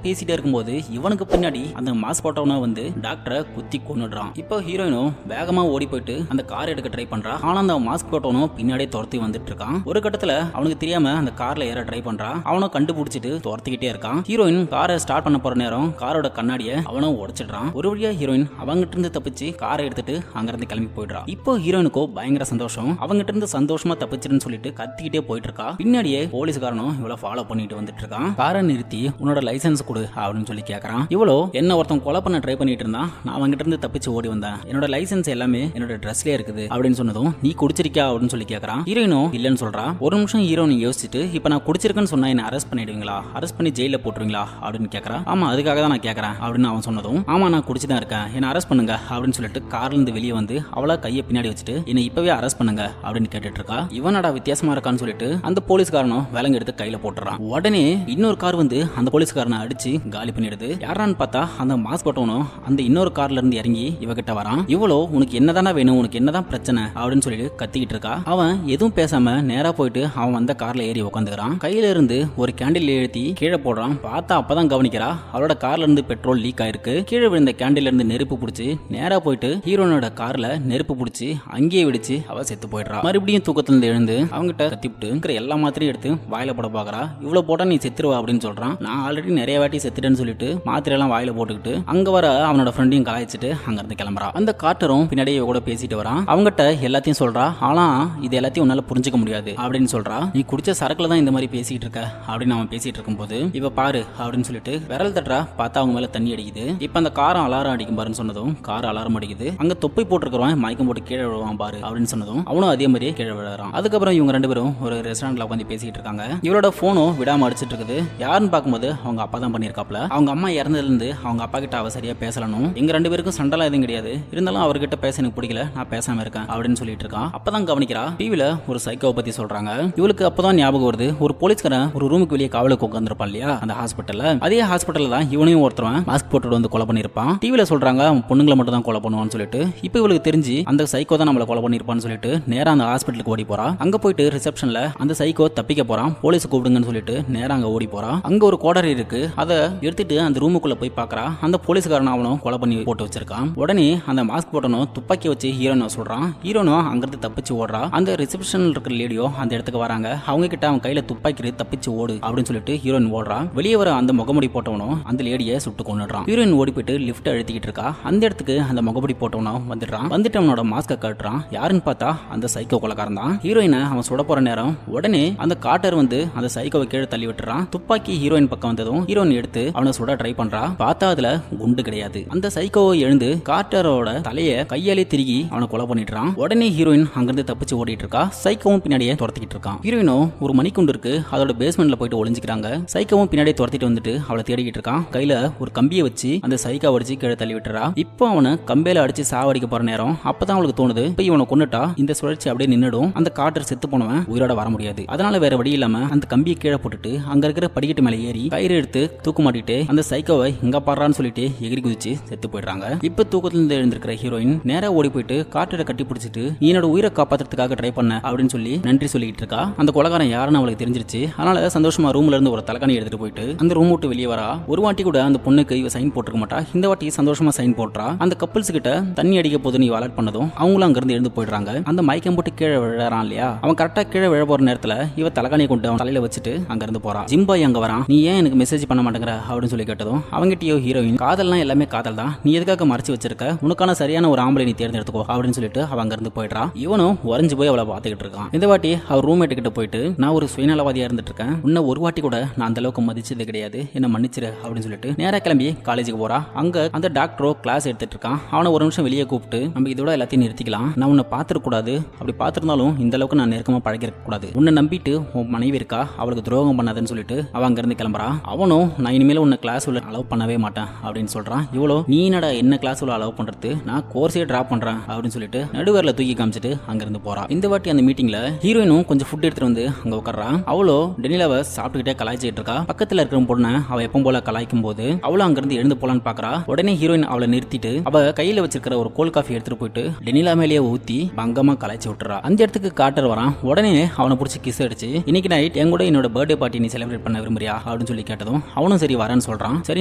பேசிட்டே இருக்கும்போது இவனுக்கு பின்னாடி அந்த மாஸ்க் போட்டவனா வந்து டாக்டரை குத்தி கொன்னுடுறான். இப்போ ஹீரோயினும் வேகமா ஓடி போயிட்டு அந்த கார் எடுக்க ட்ரை பண்றா. ஆனா அந்த மாஸ்க் போட்டவனும் பின்னாடியே துரத்தி வந்துட்டு இருக்கான். ஒரு கட்டத்துல அவனுக்கு தெரியாம அந்த கார்ல ஏற ட்ரை பண்றா. அவனும் கண்டுபிடிச்சிட்டு துரத்திக்கிட்டே இருக்கான். ஹீரோயின் காரை ஸ்டார்ட் பண்ண போற நேரம் காரோட கண்ணாடியை அவனும் உடைச்சிடுறான். ஒரு வழியா ஹீரோயின் அவங்கிட்ட இருந்து தப்பிச்சு காரை எடுத்துட்டு அங்கிருந்து கிளம்பி போயிடுறான். இப்போ ஹீரோயினுக்கோ பயங்கர சந்தோஷம். அவங்கிட்ட இருந்து சந்தோஷமா தப்பிச்சிருன்னு சொல்லிட்டு கத்திக்கிட்டே போயிட்டு இருக்கா. பின்னாடியே போலீஸ்காரனும் இவ்வளவு ஃபாலோ பண்ணிட்டு வந்துட்டு இருக்கான். காரை நிறுத்தி உன்னோட லைசன்ஸ் கொடு அப்படின்னு சொல்லி கேக்குறான். இவ்வளோ என்ன ஒருத்தன் கொலை பண்ண ட்ரை பண்ணிட்டு இருந்தான். நான் அவங்கிட்ட இருந்து தப்பிச்சு ஓடி வந்தேன். என்னோட லைசன்ஸ் எல்லாமே என்னோட ட்ரெஸ்லயே இருக்குது அப்படின்னு சொன்னதும் நீ குடிச்சிருக்கியா அப்படின்னு சொல்லி கேக்குறான். ஹீரோயினும் இல்லன்னு சொல்றா. ஒரு நிமிஷம் ஹீரோயின் யோசிச்சுட்டு இப்ப நான் குடிச்சிருக்கேன்னு சொன்னா என்ன அரெஸ்ட் பண்ணிடுவீங்களா, அரெஸ்ட் பண்ணி ஜெயில போட்டுருவீங்களா அப்படின்னு கேக்குறா. ஆமா அதுக்காக தான் நான் கேக்குறேன் அப்படின்னு அவன் சொன்னதும் ஆமா நான் குடிச்சுதான் இருக்கேன், என்ன அரெஸ்ட் பண்ணுங்க அப்படின்னு சொல்லிட்டு கார்ல இருந்து வெளியே வந்து அவளா கையை பின்னாடி வச்சுட்டு என்ன இப்பவே அரெஸ்ட் பண்ணுங்க அப்படின்னு கேட்டுட்டு இருக்கா. இவனடா வித்தியாசமா இருக்கான்னு சொல்லிட்டு அந்த போலீஸ்காரனும் விலங்கு எடுத்து கையில போட்டுறான். உடனே இன்னொரு கார் வந்து அந்த போலீஸ்காரனை அடிச்சு காலி பண்ணிடுது. யாரான்னு பார்த்தா அந்த மாஸ்க் போட்டவனும் அந்த இன்னொரு கார்ல இருந்து இறங்கி இவகிட்ட வரான். இவ்வளோ உனக்கு என்னதானா வேணும், உனக்கு என்னதான் பிரச்சனை அப்படின்னு சொல்லிட்டு கத்திக்கிட்டு இருக்கா. அவன் எதுவும் பேசாம நேரா போயிட்டு அவன் வந்த கார்ல ஏறி உட்காந்துக்கிறான். கையில இருந்து ஒரு கேண்டில் எழுத்தி கீழே போடுறான். பார்த்தா அப்பதான் கவனிக்கிறா அவளோட கார்ல இருந்து பெட்ரோல் லீக் ஆயிருக்கு. கீழே விழுந்த கேண்டில் இருந்து நெருப்பு பிடிச்சி நேரா போயிட்டு ஹீரோனோட கார்ல நெருப்பு பிடிச்சி அங்கேயே விடிச்சு அவ செத்து போயிடுறா. மறுபடியும் தூக்கத்துல இருந்து எழுந்து அவங்கிட்ட கத்திவிட்டு எல்லா மாத்திரையும் எடுத்து வாயில போட பாக்குறா. இவ்வளவு போட்டா நீ செத்துருவா அப்படின்னு சொல்றான். நான் ஆல்ரெடி நிறைய வாட்டி செத்துட்டேன்னு சொல்லிட்டு மாத்திரை எல்லாம் வாயில போட்டுக்கிட்டு அங்க வர அவனோட ஃப்ரெண்டையும் கலாய்ச்சிட்டு அங்க இருந்து கிளம்புறா. அந்த காட்டரும் பின்னாடியே கூட பேசிட்டு வரான். அவங்ககிட்ட எல்லாத்தையும் சொல்றா. ஆனா இது எல்லாத்தையும் உன்னால புரிஞ்சுக்க முடியாது அப்படின்னு சொல்றா. நீ குடிச்ச சரக்குல தான் இந்த மாதிரி பேசிட்டு இருக்க அப்படின்னு அவன் பேசிட்டு இருக்கும்போது இவ பாரு அப்படின்னு சொல்லிட்டு விரல் தட்டுறா. பார்த்தா அவங்க மேல தண்ணி அடிக்குது. இப்ப அந்த காரம் அலாரம் அடிக்கும் பாருன்னு சொன்னதும் கார் அலாரம் அடிக்குது. அங்க தொப்பை போட்டுருக்கிறவன் மயக்கம் போட்டு கீழே விழுவான் பாரு அப்படின்னு சொன்னதும் அவனும் அதே மாதிரியே கீழே விழுறான். அதுக்கப்புறம் இவங்க ரெண்டு பேரும் ஒரு ரெஸ்டாரண்ட்ல உட்காந்து பேசிட்டு இருக்காங்க. இவரோட போனும் விடாம அடிச்சிட்டு இருக்குது. யாருன்னு பார்க்கும்போது அவங்க அப்பா தான் பண்ணிருக்காப்ல. அவங்க அம்மா இறந்ததுல இருந்து அவங்க அப்பா கிட்ட அவ சரியா பேசலனும் எங்க ரெண்டு பேருக்கும் சண்டெல்லாம் எதுவும் கிடையாது, இருந்தாலும் அவர்கிட்ட பேச எனக்கு பிடிக்கல, நான் பேசாம இருக்கேன் அப்படின்னு சொல்லிட்டு இருக்கான். அப்பதான் கவனிக்கிறா டிவில ஒரு சைக்கோவை பத்தி சொல்றாங்க. இவளுக்கு அப்பதான் ஞாபகம் வருது ஒரு போலீஸ்காரன் ஒரு ரூமுக்கு வெளியே காவலுக்கு உட்காந்துருப்பான் இல்லையா அந்த ஹாஸ்பிட்டல்ல. அதே ஹாஸ்பிட்டல்ல தான் இவனையும் ஒருத்தவன் மாஸ்க் போட்டு வந்து கொலை பண்ணிருப்பான். டிவில சொல்றாங்க அவன் பொண்ணுங்களை மட்டும் தான் கொலை பண்ணுவான்னு சொல்லிட்டு. இப்போ இவளுக்கு தெரிஞ்சு அந்த சைக்கோ தான் நம்மள கொலை பண்ணிருப்பான்னு சொல்லிட்டு நேரா அந்த ஹாஸ்பிட்டலுக்கு ஓடி போறா. அங்க போயிட்டு ரிசப்ஷன்ல அந்த சைக்கோ தப்பிக்க போறான். போலீஸ் கூப்பிடுங்கன்னு சொல்லிட்டு நேரா அங்க ஓடி போறா. அங்க ஒரு கோடரி இருக்கு. அதை எடுத்துட்டு அந்த ரூமுக்குள்ள போய் பாக்குறா. அந்த போலீஸ்காரன் அவனும் கொலை பண்ணி போட்டு வச்சிருக்கான். உடனே அந்த மாஸ்க் போட்டனும் துப்பாக்கி வச்சு ஹீரோனை சொல்றான். ஹீரோனும் அங்கிருந்து தப்பிச்சு ஓடுறா. அந்த ரிசப்ஷன்ல இருக்கிற லேடியோ அந்த இடத்துக்கு வராங்க. அவங்க கிட்ட அவன் கையில துப்பாக்கி தப்பிச்சு ஓடு அப்படின்னு சொல்லிட்டு ஹீரோயின் ஓடுறா. வெளியே வர அந்த முகமுடி போட்டவனும் அந்த லேடியை சுட்டு கொண்டுறான். ஹீரோயின் ஓடி போயிட்டு லிப்ட் அழுத்திக்கிட்டு இருக்கா. அந்த இடத்துக்கு அந்த முகமுடி போட்டவனும் வந்துடுறான். வந்துட்டு அவனோட மாஸ்க கட்டுறான். யாருன்னு பார்த்தா அந்த சைக்கோ கொலைக்காரன் தான். ஹீரோயினை அவன் சுட போற நேரம் உடனே அந்த காட்டர் வந்து அந்த சைக்கோவை கீழே தள்ளி விட்டுறான். துப்பாக்கி ஹீரோயின் பக்கம் வந்ததும் ஹீரோயின் எடுத்து அவனை சுட ட்ரை பண்றா. பார்த்தா அதுல குண்டு கிடையாது. அந்த சைக்கோவை எழுந்து காட்டரோட தலைய கையாலே திருகி அவனை கொலை பண்ணிடுறான். உடனே ஹீரோயின் அங்கிருந்து தப்பிச்சு ஓடிட்டு இருக்கா. சைக்கோவும் பின்னாடியே துரத்திக்கிட்டு இருக்கான். ஹீரோயினும் ஒரு மணிக்குண்டு இருக்கு அதோட பேஸ்மெண்ட்ல போயிட்டு ஒளிஞ்சுக்கிறாங்க. சைக்கோவும் பின்னாடியே துரத்திட்டு வந்துட்டு அவளை தேடிக்கிட்டு இருக்கான். கையில ஒரு கம்பியை வச்சு அந்த சைக்கோ அடிச்சு கீழே தள்ளி விட்டுறா. இப்போ அவனை கம்பையில அடிச்சு சாவடிக்க போற நேரம் அப்பதான் அவளுக்கு தோணுது இப்ப இவனை கொண்டுட்டா இந்த சுழற்சி அப்படியே நின்னுடும். அந்த காட்டர் செத்து போனவன் உயிரோட வர முடியாது. அதனால வேற வழி இல்லாம அந்த கம்பியை கீழே போட்டுட்டு அங்க இருக்கிற படிக்கட்டு மேல ஏறி கயிறு எடுத்து தூக்கு மாட்டிட்டு அந்த சைக்கோவை இங்க பாடுறான்னு சொல்லிட்டு எகிரி குதிச்சு செத்து போயிடுறாங்க. இப்ப தூக்கத்துல இருந்து எழுந்திருக்கிற ஹீரோயின் நேரா ஓடி போயிட்டு காட்டரை கட்டி பிடிச்சிட்டு என்னோட உயிரை காப்பாத்துறதுக்காக ட்ரை பண்ண அப்படின்னு சொல்லி நன்றி சொல்லிட்டு இருக்கா. அந்த கொலைகாரன் யாருன்னு அவளுக்கு தெரிஞ்சிருச்சு. அதனால சந்தோஷமா ரூம்ல இருந்து ஒரு தலைகாணி எடுத்துட்டு போயிட்டு அந்த ரூம் விட்டு வெளியே வரா. ஒரு வாட்டி கூட அந்த பொண்ணுக்கு இவ சைன் போட்டுருக்க மாட்டா. இந்த வாட்டி சந்தோஷமா சைன் போட்டுறா. அந்த கப்பிள்ஸ் கிட்ட தண்ணி அடிக்க போது நீ அலர்ட் பண்ணதும் அவங்களும் அங்க இருந்து எழுந்து போயிடுறாங்க. அந்த மயக்கம் போட்டு கீழே விழறான் இல்லையா, அவன் கரெக்டா கீழே விழ போற நேரத்துல இவ தலைகாணியை கொண்டு அவன் தலையில வச்சுட்டு அங்க இருந்து போறான். ஜிம்பாய் அங்க வரான். நீ ஏன் எனக்கு மெசேஜ் பண்ண மாட்டேங்கிற அப்படின்னு சொல்லி கேட்டதும் அவங்கிட்டயோ ஹீரோயின் காதல்னா எல்லாமே காதல் தான், நீ எதுக்காக மறைச்சு வச்சிருக்க, உனக்கான சரியான ஒரு ஆம்பளை நீ தேர்ந்தெடுத்துக்கோ அப்படின்னு சொல்லிட்டு அவன் அங்க இருந்து போயிடுறான். இவனும் உறைஞ்சு போய் அவளை பாத்துக்கிட்டு இருக்கான். இந்த வாட்டி அவர் ரூம்மேட் கிட்ட போயிட்டு நான் ஒரு சுயநலவாதியா இருந்துட்டு இருக்கேன், உன்ன ஒரு வாட்டி கூட நான் அந்த அளவுக்கு மதிச்சது கிடையாது, என்ன மன்னிச்சிரு அப்படின்னு சொல்லிட்டு நேரா கிளம்பி காலேஜுக்கு போறா. அங்க அந்த டாக்டரோ கிளாஸ் எடுத்துட்டு இருக்கான். அவனை ஒரு நிமிஷம் வெளியே கூப்பிட்டு நம்ம இதோட எல்லாத்தையும் நிறுத்திக்கலாம், நான் உன்னை பாத்துருக்க கூடாது, அப்படி பாத்திருந்தாலும் இந்த அளவுக்கு நான் நெருக்கமா பழகிருக்க கூடாது, உன்னை நம்பிட்டு உன் மனைவி இருக்கா அவளுக்கு துரோகம் பண்ணாதுன்னு சொல்லிட்டு அவன் அங்க இருந்து கிளம்புறா. அவனும் நான் இனிமேல உன்னை கிளாஸ் உள்ள அலோவ் பண்ணவே மாட்டேன் அப்படின்னு சொல்றான். இவ்வளோ நீ என்னடா என்ன கிளாஸ் உள்ள அலோவ் பண்றது, நான் கோர்ஸே டிராப் பண்றேன் அப்படின்னு சொல்லிட்டு நடுவரில் தூக்கி காமிச்சிட்டு அங்க இருந்து போறா. இந்த வாட்டி அந்த மீட்டிங்ல ஹீரோயினும் கொஞ்சம் ஃபுட் எடுத்துட்டு வந்து அங்க உட்கார்றான். அவளோ டெனிலாவை சாப்பிட்டுக்கிட்டே கலாய்ச்சிட்டு இருக்கா. பக்கத்துல இருக்கிற பொண்ணை அவ எப்பவும் போல கலாய்க்கும் போது அவளும் அங்க இருந்து எழுந்து போலான்னு பாக்குறா. உடனே ஹீரோயின் அவளை நிறுத்திட்டு அவ கையில வச்சிருக்கிற ஒரு கோல்ட் காஃபி எடுத்துட்டு போயிட்டு டெனிலா மேலேயே ஊத்தி பங்கமா கலாய்ச்சி விட்டுறா. அந்த இடத்துக்கு காட்டர் வரான். உடனே அவனை பிடிச்சி கிஸ் அடிச்சு இன்னைக்கு நைட் என் கூட என்னோட பர்த்டே பார்ட்டி நீ செலிப்ரேட் பண்ண விரும்புறியா அப்படின்னு சொல்லி கேட்டதும் அவனும் சரி வரேன்னு சொல்றான். சரி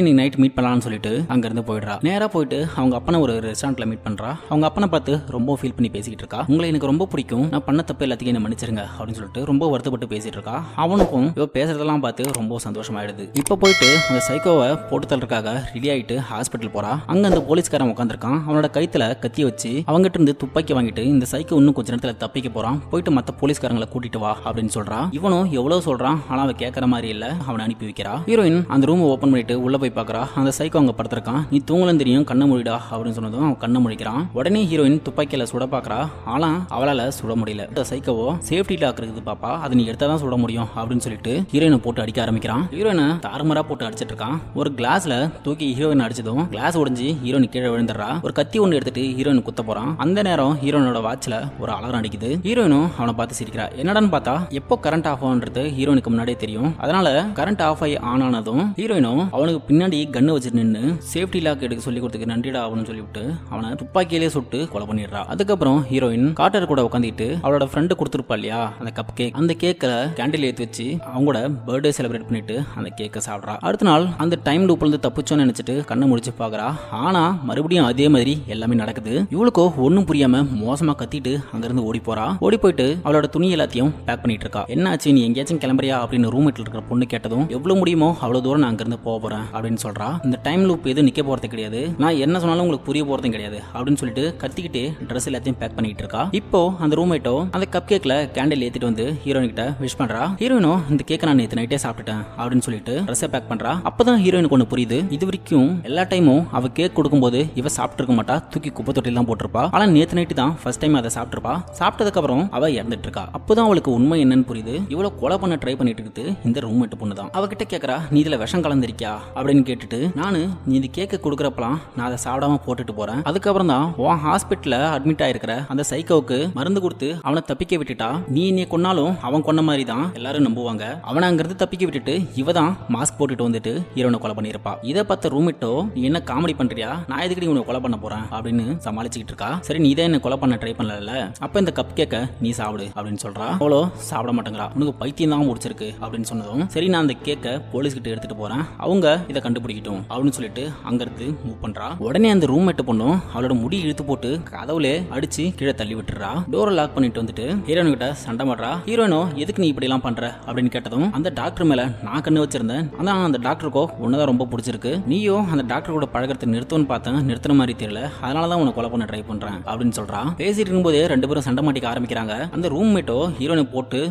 நீ நைட் மீட் பண்ணலாம்னு சொல்லிட்டு அங்க இருந்து போயிடுறா. நேரா போயிட்டு அவங்க அப்பனை ஒரு ரெஸ்டாரண்ட்ல மீட் பண்றா. அவங்க அப்பனை பார்த்து ரொம்ப ஃபீல் பண்ணி பேசிக்கிட்டு இருக்கா. உங்களை எனக்கு ரொம்ப பிடிக்கும், நான் பண்ண தப்பு எல்லாத்தையும் என்ன மன்னிச்சிருங்க அப்படின்னு சொல்லிட்டு ரொம்ப வருத்தப்பட்டு பேசிட்டு இருக்கா. அவனுக்கும் இவ பேசுறதெல்லாம் பார்த்து ரொம்ப சந்தோஷமாயிடுது. இப்ப போயிட்டு அந்த சைக்கோவை போட்டு தள்ளுறதுக்காக ரெடி ஆயிட்டு ஹாஸ்பிட்டல் போறா. அங்க அந்த போலீஸ்காரன் உட்காந்துருக்கான். அவனோட கைத்துல கத்தி வச்சு அவங்ககிட்ட இருந்து துப்பாக்கி வாங்கிட்டு இந்த சைக்கோ இன்னும் கொஞ்ச நேரத்துல தப்பிக்க போறான். போயிட்டு மத்த போலீஸ்காரங்களை கூட்டிட்டு வா அப்படின்னு சொல்றா. இவனும் எவ்வளவு சொல்றான், ஆனா அவன் கேட்கற மாதிரி இல்ல. அவனை அனுப்பி வைக்கிறா. ஹீரோயின் அந்த ரூம் ஓபன் பண்ணிட்டு உள்ள போய் பாக்குறா. அந்த சைக்கோ அங்க படுத்திருக்கான். நீ தூங்கலன்னு தெரியும், கண்ணை மூடிடா அப்படின்னு சொன்னதும் அவன் கண்ணை முடிக்கிறான். உடனே ஹீரோயின் துப்பாக்கியில சுட பாக்குறா. ஆனா அவளால சுட முடியல. இந்த சைக்கோவோ சேஃப்டி லாக் இருக்குது பாப்பா, அதை நீ எடுத்தாதான் சுட முடியும் அப்படின்னு சொல்லிட்டு ஹீரோயினை போட்டு அடிக்க ஆரம்பிக்கிறான். ஹீரோயினை தாறுமாறா போட்டு அடிச்சிட்டு இருக்கான். ஒரு கிளாஸ்ல தூக்கி ஹீரோயின் அடிச்சதும் கிளாஸ் உடைஞ்சு ஹீரோயின் கீழே விழுந்துடுறா. ஒரு கத்தி ஒன்று எடுத்துட்டு ஹீரோயின் குத்த போறான். அந்த நேரம் ஹீரோயினோட வாட்ச்ல ஒரு அலாரம் அடிக்குது. ஹீரோயினும் அவனை பார்த்து சிரிக்கிறா. என்னடான்னு பார்த்தா எப்போ கரண்ட் ஆஃப் ஆகுன்றது ஹீரோயினுக்கு முன்னாடியே தெரியும். அதனால கரண்ட் ஆஃப் ஆகி ஆன் ஆனதும் ஹீரோயினும் அவனுக்கு பின்னாடி கண்ணு வச்சு நின்று சேஃப்டி லாக் எடுக்க சொல்லி கொடுத்துக்கு நன்றிடா அப்படின்னு சொல்லிவிட்டு அவனை துப்பாக்கியிலே சுட்டு கொலை பண்ணிடுறா. அதுக்கப்புறம் ஹீரோயின் கார்ட்டர் கூட உட்காந்துட்டு அவளோட ஃப்ரெண்டு கொடுத்துருப்பா இல்லையா அந்த கப் கேக், அந்த கேக்கை கேண்டில் ஏற்றி வச்சு அவங்களோட பர்த்டே செலிப்ரேட் பண்ணிட்டு அந்த கேக்கை சாப்பிட்றா. அடுத்த நாள் அந்த டைம் லூப்ல இருந்து தப்பிச்சோன்னு நினைச்சிட்டு கண்ணை முடிச்சு பாக்குறா. ஆனா மறுபடியும் அதே மாதிரி எல்லாமே நடக்குது. இவளுக்கோ ஒன்னும் புரியாம மோசமா கத்திட்டு அங்கிருந்து ஓடி போறா. ஓடி போயிட்டு அவளோட துணி எல்லாத்தையும் பேக் பண்ணிட்டு இருக்கா. என்னாச்சு, நீ எங்கேயாச்சும் கிளம்புறியா அப்படின்னு ரூம்மேட்ல இருக்கிற பொண்ணு கேட்டதும் எவ்வளவு முடியுமோ அவ்வளவு தூரம் நான் அங்கிருந்து போக போறேன் அப்படின்னு சொல்றா. இந்த டைம் லூப் எதுவும் நிக்க போறது கிடையாது, நான் என்ன சொன்னாலும் உங்களுக்கு புரிய போறதும் கிடையாது அப்படின்னு சொல்லிட்டு கத்திக்கிட்டு ட்ரெஸ் எல்லாத்தையும் பேக் பண்ணிட்டு இருக்கா. இப்போ அந்த ரூம்மேட்டோ அந்த கப் கேக்ல கேண்டில் ஏத்திட்டு வந்து ஹீரோயின் கிட்ட விஷ் பண்றா. ஹீரோயினோ இந்த கேக்கை நான் நேற்று நைட்டே சாப்பிட்டுட்டேன் அப்படின்னு சொல்லிட்டு ட்ரெஸ்ஸை பேக் பண்றா. அப்பதான் ஹீரோயினுக்கு ஒன்று புரியுது. இது வரைக்கும் எல்லா டைமும் அவ கேக் கொடுக்கும்போது இவ சாப்பிட்டு இருக்க மாட்டா, தூக்கி குப்பை தொட்டில தான் போட்டிருப்பா. ஆனா நேற்று நைட்டு தான் ஃபர்ஸ்ட் டைம் அதை சாப்பிட்டுருப்பா. சாப்பிட்டதுக்கு அப்புறம் அவ இறந்துட்டு இருக்கா. அப்பதான் அவளுக்கு உண்மை என்னன்னு புரியுது. இவ்வளவு கொலை பண்ண ட்ரை பண்ணிட்டு இருக்குது இந்த ரூம்மேட் பொண்ணு தான். அவகிட்ட கேக்குறா, நீ இதுல விஷம் கலந்திருக்கியா அப்படின்னு கேட்டுட்டு, நானு நீ இந்த கேக்க கொடுக்குறப்பலாம் நான் அதை சாப்பிடாம போட்டுட்டு போறேன். அதுக்கப்புறம் தான் உன் ஹாஸ்பிட்டல்ல அட்மிட் ஆயிருக்கிற அந்த சைக்கோவுக்கு மருந்து கொடுத்து அவனை தப்பிக்க விட்டுட்டா. நீ என்னை கொன்னாலும் அவன் கொன்ன மாதிரி தான் எல்லாரும் நம்புவாங்க. அவனை அங்கிருந்து தப்பிக்க விட்டுட்டு இவ தான் மாஸ்க் போட்டுட்டு வந்துட்டு ஹீரோனை கொலை பண்ணிருப்பா. இதை பார்த்த ரூம்மேட்டோ, நீ என்ன காமெடி பண்றியா, நான் எதுக்கு உன்னை கொலை பண்ண போறேன் அப்படின்னு சமாளிச்சுக்கிட்டு இருக்கா. சரி நீ தான் என்ன கொலை பண்ண ட்ரை பண்ணல, அப்ப இந்த கப் கேக்க நீ சாப்பிடு அப்படின்னு சொல்றா. அவ்வளோ சாப்பிட மாட்டேங்கிறா. உனக்கு பைத்தியம் தான் முடிச்சிருக்கு அப்படின்னு சொன்னதும் சரி நான் அந்த கேக்க போலீஸ் கிட்ட எடுத்துட்டு போறேன், அவங்க இதை கண்டுபிடிக்கட்டும் அப்படின்னு சொல்லிட்டு அங்கிருந்து மூவ் பண்றா. உடனே அந்த ரூம்மேட் பொண்ணும் அவளோட முடி இழுத்து போட்டு கதவுல அடிச்சு கீழே தள்ளி விட்டுறா. டோரை லாக் பண்ணிட்டு வந்துட்டு ஹீரோயின் கிட்ட சண்டை மாடுறா. ஹீரோயினோ எதுக்கு நீ இப்படி எல்லாம் பண்ற அப்படின்னு கேட்டதும் அந்த டாக்டர் மேல நான் கண்ணு வச்சிருந்தேன், அதான் அந்த டாக்டருக்கோ உன்னதான் ரொம்ப பிடிச்சிருக்கு, நீயோ அந்த டாக்டர் கூட பழகிறத நிறுத்துன்னு பார்த்தேன், நிறுத்துற மாதிரி தெரியல, அதனாலதான் உன்னை கொலை பண்ண ட்ரை பண்றேன் அப்படின்னு சொல்றா. பேசிட்டு இருக்கும்போதே ரெண்டு பேரும் சண்டை மாட்டிக்க ஆரம்பிக்கிறாங்க. அந்த ரூம்மேட்டோ ஹீரோனை போட்டு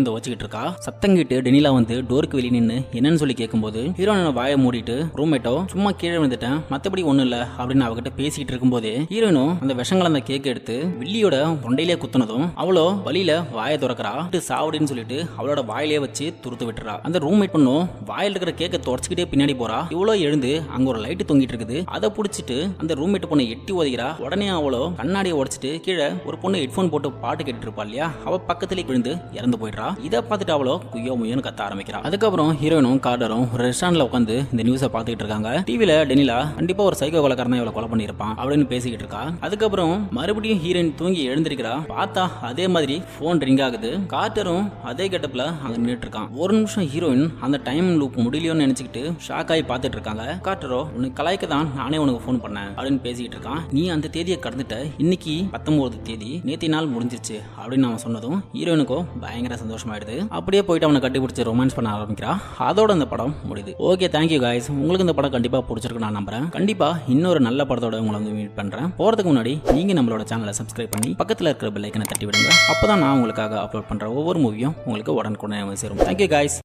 துவச்சிக்கிட்டு இருக்கா. சத்தம் கேட்டு டெனிலா வந்து டோருக்கு வெளியே நின்று என்னன்னு சொல்லி கேட்கும்போது ஹீரோனை வாயை மூடிட்டு ரூம்மேட்டோ சும்மா கீழே விழுந்துட்டேன், மத்தபடி ஒண்ணு இல்ல அப்படின்னு அவகிட்ட பேசிட்டு இருக்கும்போதே ஹீரோயினோ அந்த விஷங்கள் அந்த கேக் எடுத்து வில்லியோட தொண்டையிலே குத்துனதும் அவளோ வழியில வாயை துறக்கிறா. சாவடின்னு சொல்லிட்டு அவளோட வாயிலே வச்சு துருத்து விட்டுறா. அந்த ரூம்மேட் பண்ணும் வாயில இருக்கிற கேக்கை தொடச்சிக்கிட்டே பின்னாடி போறா. இவ்வளோ எழுந்து அங்க ஒரு லைட் தொங்கிட்டு இருக்குது, அதை பிடிச்சிட்டு அந்த ரூம்மேட் பொண்ணை எட்டி ஒதுக்கிறா. உடனே அவளோ கண்ணாடியை உடைச்சிட்டு கீழே ஒரு பொண்ணு ஹெட்போன் போட்டு பாட்டு கேட்டுட்டு இருப்பா இல்லையா, அவ பக்கத்திலே விழுந்து இறந்து போயிடுறா. இதை பார்த்துட்டு அவளோ குய்யோ முய்யோன்னு கத்த ஆரம்பிக்கிறா. அதுக்கப்புறம் ஹீரோயினும் கார்டரும் ஒரு ரெஸ்டாரண்ட்ல உட்காந்து இந்த நியூஸை பார்த்துக்கிட்டு இருக்காங்க. டிவில டெனிலா கண்டிப்பா ஒரு சைக்கோ கொலைக்காரன் இவளை கொலை பண்ணிருப்பான் அப்படின்னு பேசிக்கிட்டு இருக்கா. அதுக்கப்புறம் மறுபடியும் ஹீரோயின் தூங்கி எழுந்திருக்கிறா. பார்த்தா அதே மாதிரி போன் ரிங் ஆகுது. கார்டரும் அதே கெட்டப்ல அங்க நின்றுட்டு இருக்கான். ஒரு நிமிஷம் ஹீரோயின் அந்த டைம் லூப் முடியலையோன்னு நினைச்சுக்கிட்டு ஷாக் ஆகி பார்த்துட்டு இருக்காங்க. கார்டரோ உனக்கு கலாய்க்க தான் நானே உனக்கு போன் பண்ணேன் அப்படின்னு பேசிக்கிட்டு இருக்கான். நீ அந்த தேதியை கடந்துட்ட, இன்னைக்கு 19 தேதி, நேத்தி நாள் முடிஞ்சிருச்சு அப்படின்னு அவன் சொன்னதும் ஹீரோயினுக்கோ பயங்கர சந்தோஷமாயிடுது. அப்படியே போயிட்டு அவனை கட்டிப்பிடிச்சு ரொமான்ஸ் பண்ண ஆரம்பிக்கிறா. அதோட அந்த படம் முடியுது. Okay, thank you guys. உங்களுக்கு இந்த படம் கண்டிப்பா பிடிச்சிருக்கு நான் நம்புறேன். கண்டிப்பா இன்னொரு நல்ல படத்தோட உங்களை வந்து மீட் பண்றேன். போறதுக்கு முன்னாடி நீங்க நம்மளோட சேனலை சப்ஸ்கிரைப் பண்ணி பக்கத்துல இருக்கிற பெல் ஐக்கனை தட்டி விடுங்க. அப்பதான் நான் உங்களுக்காக அப்லோட் பண்ற ஒவ்வொரு மூவியும் உங்களுக்கு உடனுக்குடனே சேரும். Thank you guys.